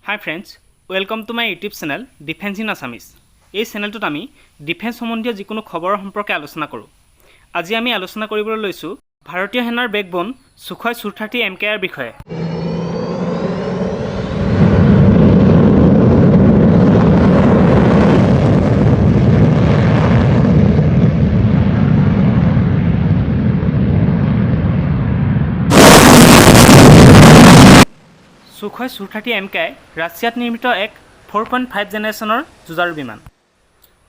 Hi friends, welcome to my YouTube channel Defense in Assamese. এই চেনেলটোত আমি defence সম্বন্ধীয় যিকোনো খবৰৰ সম্পৰ্কে আলোচনা কৰোঁ। আজি আমি আলোচনা কৰিবলৈ লৈছোঁ ভাৰতীয় সেনাৰ বেকবোন সুখoi Su-30 AMCA ৰ বিষয়ে। সুখoi Su-30 AMCA ৰাছিয়াত নিৰ্মিত এক 4.5 জেনেৰেশ্যনৰ যুঁজাৰু বিমান।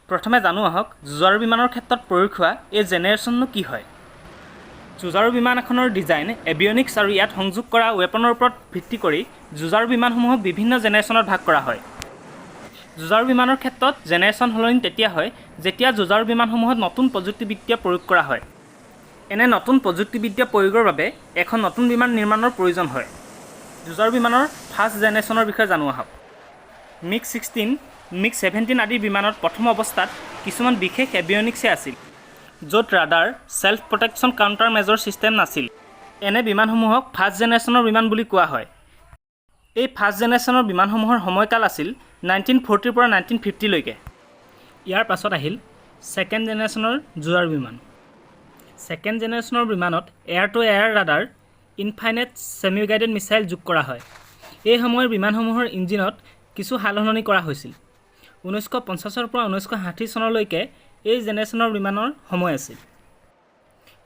প্ৰথমে জানো আহক যুঁজাৰু বিমানৰ ক্ষেত্ৰত প্ৰয়োগ হোৱা এই জেনেৰেশ্যননো কি হয়। যুঁজাৰু বিমান এখনৰ ডিজাইন এভিয়নিক্স আৰু ইয়াত সংযোগ কৰা ৱেপনৰ ওপৰত ভিত্তি কৰি যুঁজাৰু বিমানসমূহক বিভিন্ন জেনেৰেশ্যনত ভাগ কৰা হয়। যুঁজাৰু বিমানৰ ক্ষেত্ৰত জেনেৰেশ্যন সলনি তেতিয়া হয় যেতিয়া যুঁজাৰু বিমানসমূহত নতুন প্ৰযুক্তিবিদ্যা প্ৰয়োগ কৰা হয়। এনে নতুন প্ৰযুক্তিবিদ্যা প্ৰয়োগৰ বাবে এখন নতুন বিমান নিৰ্মাণৰ প্ৰয়োজন হয়। যুঁজাৰু বিমানৰ ফাৰ্ষ্ট জেনেৰেশ্যনৰ বিষয়ে জানো আহক। MiG-16, MiG-17 আদি বিমানত প্ৰথম অৱস্থাত কিছুমান বিশেষ এভিয়নিক্সে আছিল, য'ত radar, self protection counter measure system নাছিল। এনে বিমানসমূহক ফাৰ্ষ্ট জেনেৰেশ্যনৰ বিমান বুলি কোৱা হয়। এই ফাৰ্ষ্ট জেনেৰেশ্যনৰ বিমানসমূহৰ সময়কাল আছিল 1940 পৰা 1950 লৈকে। ইয়াৰ পাছত আহিল ছেকেণ্ড জেনেৰেশ্যনৰ যুঁজাৰু বিমান। ছেকেণ্ড জেনেৰেশ্যনৰ বিমানত air to air radar, infinite semi guided missile যোগ কৰা হয়। এই সময়ৰ বিমানসমূহৰ ইঞ্জিনত কিছু সালসলনি কৰা হৈছিল। 1950 পৰা 1960 চনলৈকে এই জেনেৰেশ্যনৰ বিমানৰ সময় আছিল।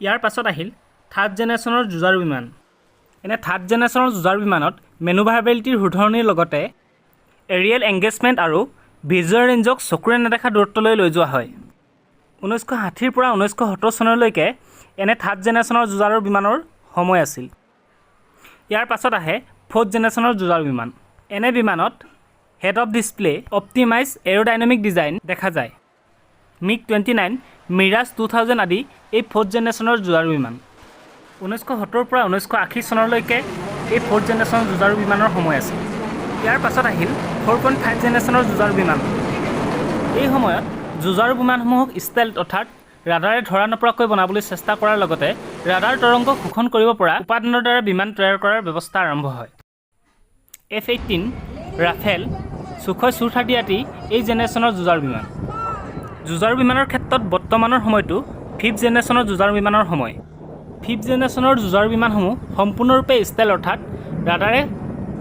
ইয়াৰ পাছত আহিল থাৰ্ড জেনেৰেশ্যনৰ যুঁজাৰু বিমান। এনে থাৰ্ড জেনেৰেশ্যনৰ যুঁজাৰু বিমানত মেনুভাৰেবিলিটিৰ শুধৰণিৰ লগতে এৰিয়েল এংগেজমেণ্ট আৰু ভিজুৱেল ৰেঞ্জক চকুৰে নেদেখা দূৰত্বলৈ লৈ যোৱা হয়। 1960 পৰা 1970 চনলৈকে এনে থাৰ্ড জেনেৰেশ্যনৰ যুঁজাৰু বিমানৰ সময় আছিল। ইয়াৰ পাছত আহে ফ'ৰ্থ জেনেৰেশ্যনৰ যুঁজাৰু বিমান। এনে বিমানত head up display optimise aerodynamic design দেখা যায়। MiG-29, মিৰাজ 2000 আদি এই ফ'ৰ্থ জেনেৰেশ্যনৰ যুঁজাৰু বিমান। 1970 পৰা 1980 চনলৈকে এই ফ'ৰ্থ জেনেৰেশ্যনৰ যুঁজাৰু বিমানৰ সময় আছিল। ইয়াৰ পাছত আহিল 4.5 জেনেৰেশ্যনৰ যুঁজাৰু বিমান। এই সময়ত যুঁজাৰু বিমানসমূহক ষ্টেল্থ অৰ্থাৎ ৰাডাৰে ধৰা নপৰাকৈ বনাবলৈ চেষ্টা কৰাৰ লগতে ৰাডাৰ তৰংগক শোষণ কৰিব পৰা উপাদানৰ দ্বাৰা বিমান তৈয়াৰ কৰাৰ ব্যৱস্থা আৰম্ভ হয়। F-18, ৰাফেল, সুখoi Su-30 আদি এই জেনেৰেশ্যনৰ যুঁজাৰু বিমান। যুঁজাৰু বিমানৰ ক্ষেত্ৰত বৰ্তমানৰ সময়টো ফিফ্থ জেনেৰেশ্যনৰ যুঁজাৰু বিমানৰ সময়। ফিফ্থ জেনেৰেশ্যনৰ যুঁজাৰু বিমানসমূহ সম্পূৰ্ণৰূপে ষ্টেল্থ অৰ্থাৎ ৰাডাৰে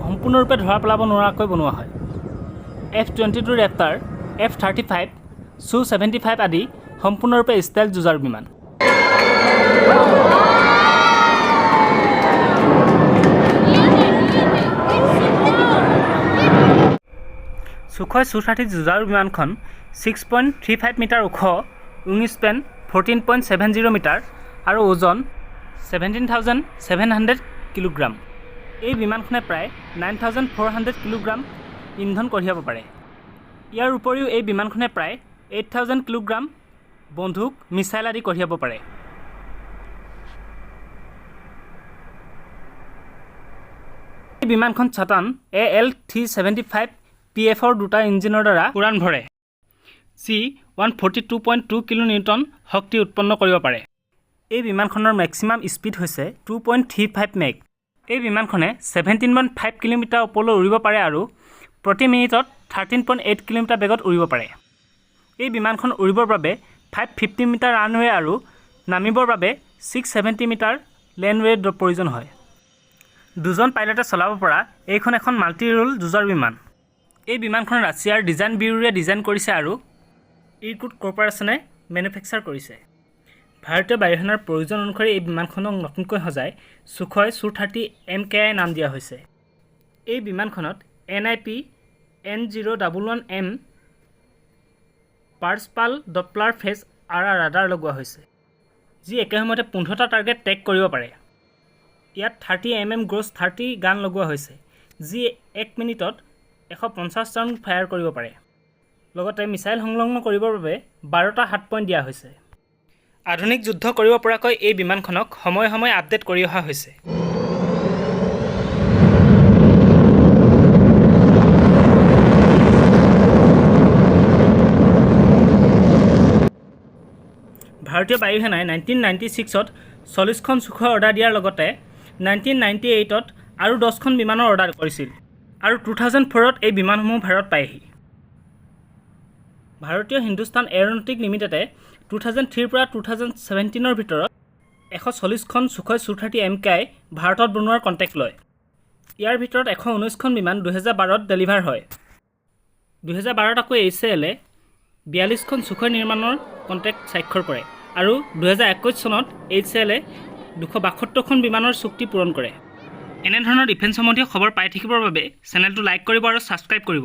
সম্পূৰ্ণৰূপে ধৰা পেলাব নোৱাৰাকৈ বনোৱা হয়। F-22 ৰেপ্টাৰ, F-35, Su-75 আদি সম্পূৰ্ণৰূপে ষ্টেল্থ যুঁজাৰু বিমান। সুখoi Su-30 যুঁজাৰু বিমানখন 6.35 মিটাৰ ওখ, উইং স্পেন 14.70 মিটাৰ আৰু ওজন 17,700 কিলোগ্ৰাম। এই বিমানখনে প্ৰায় 9,400 কিলোগ্ৰাম ইন্ধন কঢ়িয়াব পাৰে। ইয়াৰ উপৰিও এই বিমানখনে প্ৰায় 8,000 কিলোগ্ৰাম বন্দুক, মিছাইল আদি কঢ়িয়াব পাৰে। এই বিমানখন ছাটান AL-375 PF-ৰ দুটা ইঞ্জিনৰ দ্বাৰা উৰাণ ভৰে, যি 142.2 কিলোনিউটন শক্তি উৎপন্ন কৰিব পাৰে। এই বিমানখনৰ মেক্সিমাম স্পীড হৈছে 2.35 মেক। এই বিমানখনে 17.5 কিলোমিটাৰ ওপৰলৈ উৰিব পাৰে আৰু প্ৰতি মিনিটত 13.8 কিলোমিটাৰ বেগত উৰিব পাৰে। এই বিমানখন উৰিবৰ বাবে 550 মিটাৰ ৰানৱে আৰু নামিবৰ বাবে 670 মিটাৰ লেনৱেৰ প্ৰয়োজন হয়। দুজন পাইলটে চলাব পৰা এইখন এখন মাল্টি ৰোল যুঁজাৰু বিমান। এই বিমানখন ৰাছিয়াৰ ডিজাইন ব্যুৰোৱে ডিজাইন কৰিছে আৰু ইৰকুট কৰ্পৰেশ্যনে মেনুফেকচাৰ কৰিছে। ভাৰতীয় বায়ুসেনাৰ প্ৰয়োজন অনুসৰি এই বিমানখনক নতুনকৈ সজাই সুখoi Su-30 AMCA নাম দিয়া হৈছে। এই বিমানখনত NIP N011M পাৰ্চপাল ডপলাৰ ফেজ আৰ ৰাডাৰ লগোৱা হৈছে, যি একে সময়তে 15টা টাৰ্গেট ট্ৰেক কৰিব পাৰে। ইয়াত 30 mm গ্ৰছ 30 গান লগোৱা হৈছে, যি 1 মিনিটত 150 ৰাউণ্ড ফায়াৰ কৰিব পাৰে। লগতে মিছাইল সংলগ্ন কৰিবৰ বাবে 12টা হাৰ্ড পইণ্ট দিয়া হৈছে। আধুনিক যুদ্ধ কৰিব পৰাকৈ এই বিমানখনক সময়ে সময়ে আপডেট কৰি অহা হৈছে। ভাৰতীয় বায়ুসেনাই 1996ত 40খন সুখoi অৰ্ডাৰ দিয়াৰ লগতে 1998ত আৰু 10খন বিমানৰ অৰ্ডাৰ কৰিছিল। আৰু 2004ত এই বিমানসমূহ ভাৰত পায়হি ভাৰতীয় হিন্দুস্তান এৰোনটিক লিমিটেডে 2003ৰ পৰা 2017ৰ ভিতৰত 140খন সুখoi Su-30 AMCA ভাৰতত বনোৱাৰ কণ্টেক্ট লয় ইয়াৰ ভিতৰত 119খন বিমান 2012ত ডেলিভাৰ হয় 2012ত আকৌ HALে 42খন সুখoi নিৰ্মাণৰ কণ্ট্ৰেক্ট স্বাক্ষৰ কৰে আৰু 2021 চনত HALে 272খন বিমানৰ চুক্তি পূৰণ কৰে এনে ধৰণৰ ডিফেন্স সম্বন্ধীয় খবৰ পাই থাকিবৰ বাবে চেনেলটো লাইক কৰিব আৰু সাবস্ক্ৰাইব কৰিব